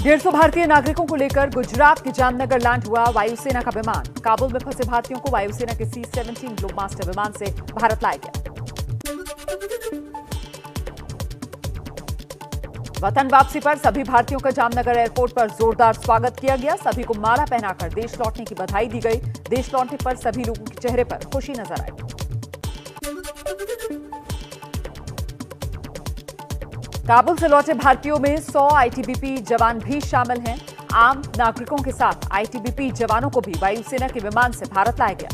150 भारतीय नागरिकों को लेकर गुजरात के जामनगर लैंड हुआ वायुसेना का विमान। काबुल में फंसे भारतीयों को वायुसेना के C-17 ग्लोबमास्टर विमान से भारत लाया गया। वतन वापसी पर सभी भारतीयों का जामनगर एयरपोर्ट पर जोरदार स्वागत किया गया। सभी को माला पहनाकर देश लौटने की बधाई दी गई। देश लौटने पर सभी लोगों के चेहरे पर खुशी नजर आई। काबुल से लौटे भारतीयों में 100 आईटीबीपी जवान भी शामिल हैं। आम नागरिकों के साथ आईटीबीपी जवानों को भी वायुसेना के विमान से भारत लाया गया।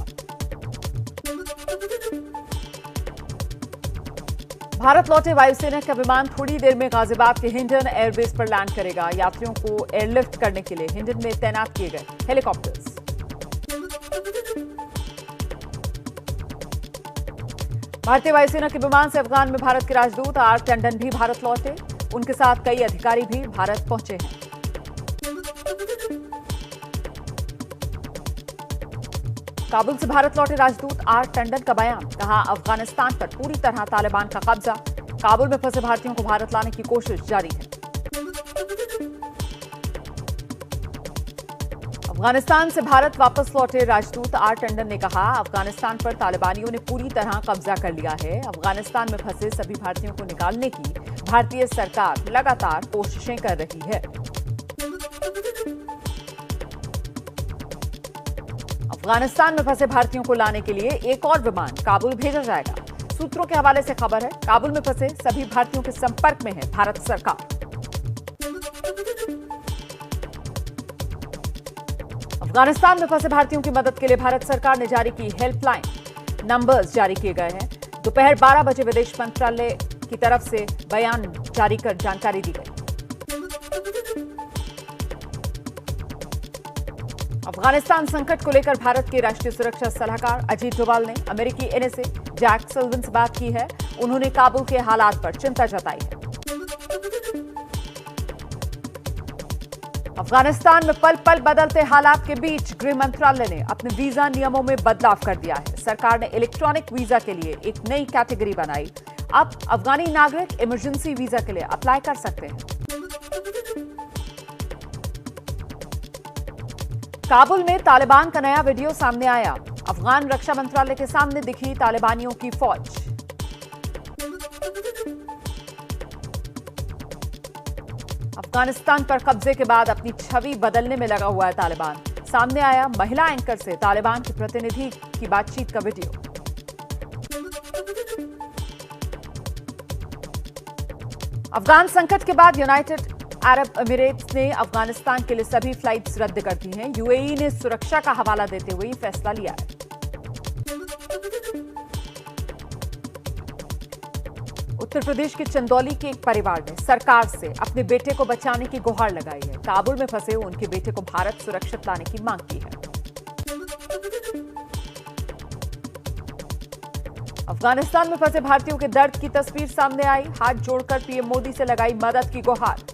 भारत लौटे वायुसेना का विमान थोड़ी देर में गाजियाबाद के हिंडन एयरबेस पर लैंड करेगा। यात्रियों को एयरलिफ्ट करने के लिए हिंडन में तैनात किए गए हेलीकॉप्टर्स। भारतीय वायुसेना के विमान से अफगान में भारत के राजदूत आर टंडन भी भारत लौटे। उनके साथ कई अधिकारी भी भारत पहुंचे हैं। काबुल से भारत लौटे राजदूत आर टंडन का बयान, कहा अफगानिस्तान पर पूरी तरह तालिबान का कब्जा। काबुल में फंसे भारतीयों को भारत लाने की कोशिश जारी है। अफगानिस्तान से भारत वापस लौटे राजदूत आर टंडन ने कहा, अफगानिस्तान पर तालिबानियों ने पूरी तरह कब्जा कर लिया है। अफगानिस्तान में फंसे सभी भारतीयों को निकालने की भारतीय सरकार लगातार कोशिशें कर रही है। अफगानिस्तान में फंसे भारतीयों को लाने के लिए एक और विमान काबुल भेजा जाएगा। सूत्रों के हवाले से खबर है, काबुल में फंसे सभी भारतीयों के संपर्क में है भारत सरकार। अफगानिस्तान में फंसे भारतीयों की मदद के लिए भारत सरकार ने जारी की हेल्पलाइन नंबर्स जारी किए गए हैं। दोपहर 12 बजे विदेश मंत्रालय की तरफ से बयान जारी कर जानकारी दी गई। अफगानिस्तान संकट को लेकर भारत के राष्ट्रीय सुरक्षा सलाहकार अजीत डोभाल ने अमेरिकी एनएसए जैक सल्वन से बात की है। उन्होंने काबुल के हालात पर चिंता जताई है। अफगानिस्तान में पल पल बदलते हालात के बीच गृह मंत्रालय ने अपने वीजा नियमों में बदलाव कर दिया है। सरकार ने इलेक्ट्रॉनिक वीजा के लिए एक नई कैटेगरी बनाई। अब अफगानी नागरिक इमरजेंसी वीजा के लिए अप्लाई कर सकते हैं। काबुल में तालिबान का नया वीडियो सामने आया। अफगान रक्षा मंत्रालय के सामने दिखी तालिबानियों की फौज। अफगानिस्तान पर कब्जे के बाद अपनी छवि बदलने में लगा हुआ है तालिबान। सामने आया महिला एंकर से तालिबान के प्रतिनिधि की बातचीत का वीडियो। अफगान संकट के बाद यूनाइटेड अरब एमिरेट्स ने अफगानिस्तान के लिए सभी फ्लाइट्स रद्द कर दी हैं। यूएई ने सुरक्षा का हवाला देते हुए फैसला लिया है। उत्तर प्रदेश के चंदौली के एक परिवार ने सरकार से अपने बेटे को बचाने की गुहार लगाई है। काबुल में फंसे उनके बेटे को भारत सुरक्षित लाने की मांग की है। अफगानिस्तान में फंसे भारतीयों के दर्द की तस्वीर सामने आई। हाथ जोड़कर पीएम मोदी से लगाई मदद की गुहार।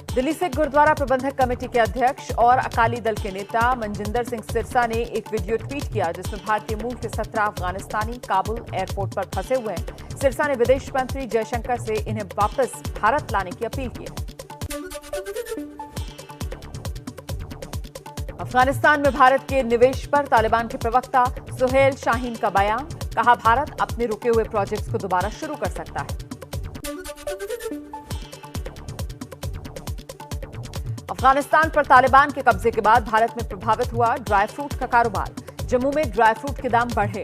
दिल्ली सिख गुरुद्वारा प्रबंधक कमेटी के अध्यक्ष और अकाली दल के नेता मनजिंदर सिंह सिरसा ने एक वीडियो ट्वीट किया, जिसमें भारतीय मूल के 17 अफगानिस्तानी काबुल एयरपोर्ट पर फंसे हुए हैं। सिरसा ने विदेश मंत्री जयशंकर से इन्हें वापस भारत लाने की अपील की है। अफगानिस्तान में भारत के निवेश पर तालिबान के प्रवक्ता सुहेल शाहीन का बयान, कहा भारत अपने रुके हुए प्रोजेक्ट्स को दोबारा शुरू कर सकता है। अफगानिस्तान पर तालिबान के कब्जे के बाद भारत में प्रभावित हुआ ड्राई फ्रूट का कारोबार। जम्मू में ड्राई फ्रूट के दाम बढ़े।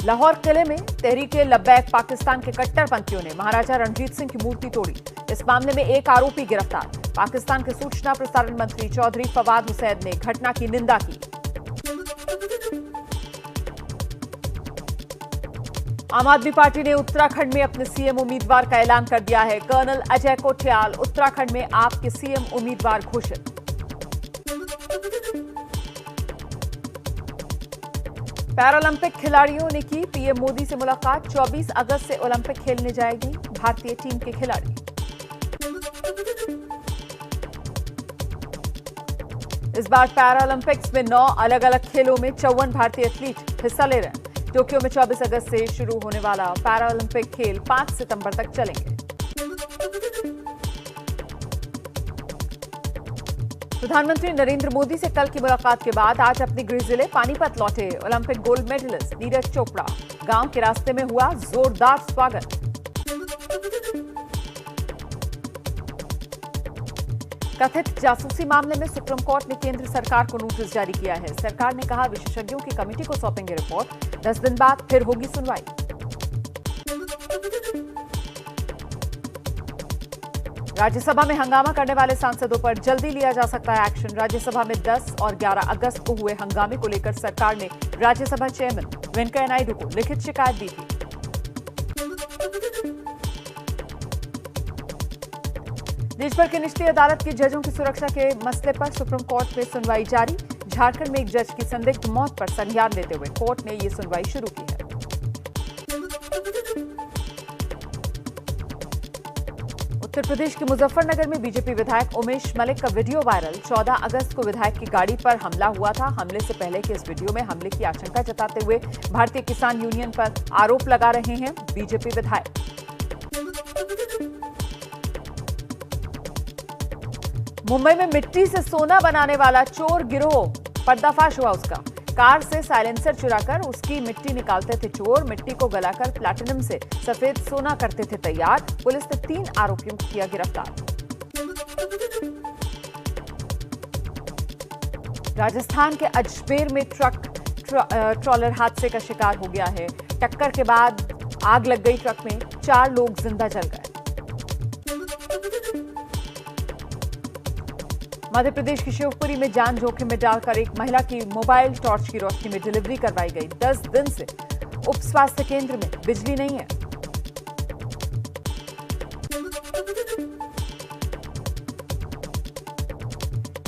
लाहौर किले में तहरीके लब्बैक पाकिस्तान के कट्टरपंथियों ने महाराजा रणजीत सिंह की मूर्ति तोड़ी। इस मामले में एक आरोपी गिरफ्तार। पाकिस्तान के सूचना प्रसारण मंत्री चौधरी फवाद हुसैन ने घटना की निंदा की। आम आदमी पार्टी ने उत्तराखंड में अपने सीएम उम्मीदवार का ऐलान कर दिया है। कर्नल अजय कोठियाल उत्तराखंड में आप के सीएम उम्मीदवार घोषित। पैरालंपिक खिलाड़ियों ने की पीएम मोदी से मुलाकात। 24 अगस्त से ओलंपिक खेलने जाएगी भारतीय टीम के खिलाड़ी। इस बार पैरालंपिक्स में 9 अलग अलग खेलों में 54 भारतीय एथलीट हिस्सा ले रहे हैं। टोक्यो में 24 अगस्त से शुरू होने वाला पैरालंपिक खेल 5 सितंबर तक चलेंगे। प्रधानमंत्री नरेंद्र मोदी से कल की मुलाकात के बाद आज अपने गृह जिले पानीपत लौटे Olympic gold medalist Neeraj Chopra. गांव के रास्ते में हुआ जोरदार स्वागत। कथित जासूसी मामले में सुप्रीम कोर्ट ने केंद्र सरकार को नोटिस जारी किया है। सरकार ने कहा विशेषज्ञों की कमेटी को सौंपेंगे रिपोर्ट, 10 दिन बाद फिर होगी सुनवाई। राज्यसभा में हंगामा करने वाले सांसदों पर जल्दी लिया जा सकता है एक्शन। राज्यसभा में 10 और 11 अगस्त को हुए हंगामे को लेकर सरकार ने राज्यसभा चेयरमैन वेंकैया नायडू को लिखित शिकायत दी थी। देश भर की निचली अदालत की जजों की सुरक्षा के मसले पर सुप्रीम कोर्ट में सुनवाई जारी। झारखंड में एक जज की संदिग्ध मौत पर संज्ञान लेते हुए कोर्ट ने ये सुनवाई शुरू की है। उत्तर प्रदेश के मुजफ्फरनगर में बीजेपी विधायक उमेश मलिक का वीडियो वायरल। 14 अगस्त को विधायक की गाड़ी पर हमला हुआ था। हमले से पहले के इस वीडियो में हमले की आशंका जताते हुए भारतीय किसान यूनियन पर आरोप लगा रहे हैं बीजेपी विधायक। मुंबई में मिट्टी से सोना बनाने वाला चोर गिरोह पर्दाफाश हुआ। उसका कार से साइलेंसर चुराकर उसकी मिट्टी निकालते थे चोर। मिट्टी को गलाकर प्लैटिनम से सफेद सोना करते थे तैयार। पुलिस ने 3 आरोपियों को किया गिरफ्तार। राजस्थान के अजमेर में ट्रॉलर हादसे का शिकार हो गया है। टक्कर के बाद आग लग गई ट्रक में, 4 लोग जिंदा जल गए। मध्य प्रदेश की शिवपुरी में जान जोखिम में डालकर एक महिला की मोबाइल टॉर्च की रोशनी में डिलीवरी करवाई गई। 10 दिन से उप स्वास्थ्य केंद्र में बिजली नहीं है।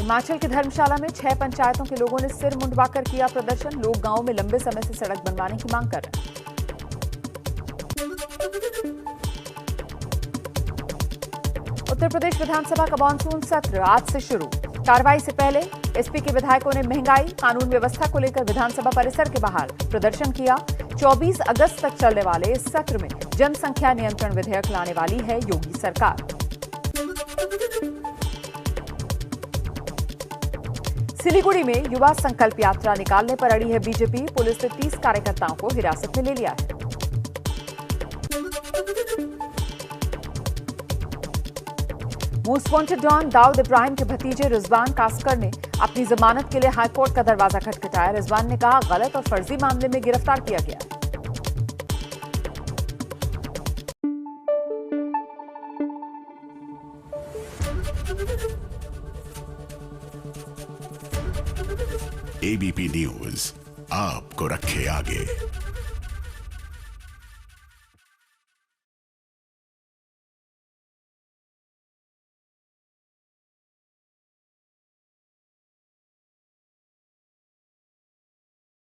हिमाचल की धर्मशाला में 6 पंचायतों के लोगों ने सिर मुंडवाकर किया प्रदर्शन। लोग गांव में लंबे समय से सड़क बनवाने की मांग कर रहे हैं। उत्तर प्रदेश विधानसभा का मानसून सत्र आज से शुरू। कार्रवाई से पहले एसपी के विधायकों ने महंगाई कानून व्यवस्था को लेकर विधानसभा परिसर के बाहर प्रदर्शन किया। 24 अगस्त तक चलने वाले इस सत्र में जनसंख्या नियंत्रण विधेयक लाने वाली है योगी सरकार। सिलीगुड़ी में युवा संकल्प यात्रा निकालने पर अड़ी है बीजेपी। पुलिस ने 30 कार्यकर्ताओं को हिरासत में ले लिया है। Most wanted don Dawood Ibrahim के भतीजे रिजवान कासकर ने अपनी जमानत के लिए हाईकोर्ट का दरवाजा खटखटाया। रिजवान ने कहा गलत और फर्जी मामले में गिरफ्तार किया गया। एबीपी न्यूज आपको रखे आगे।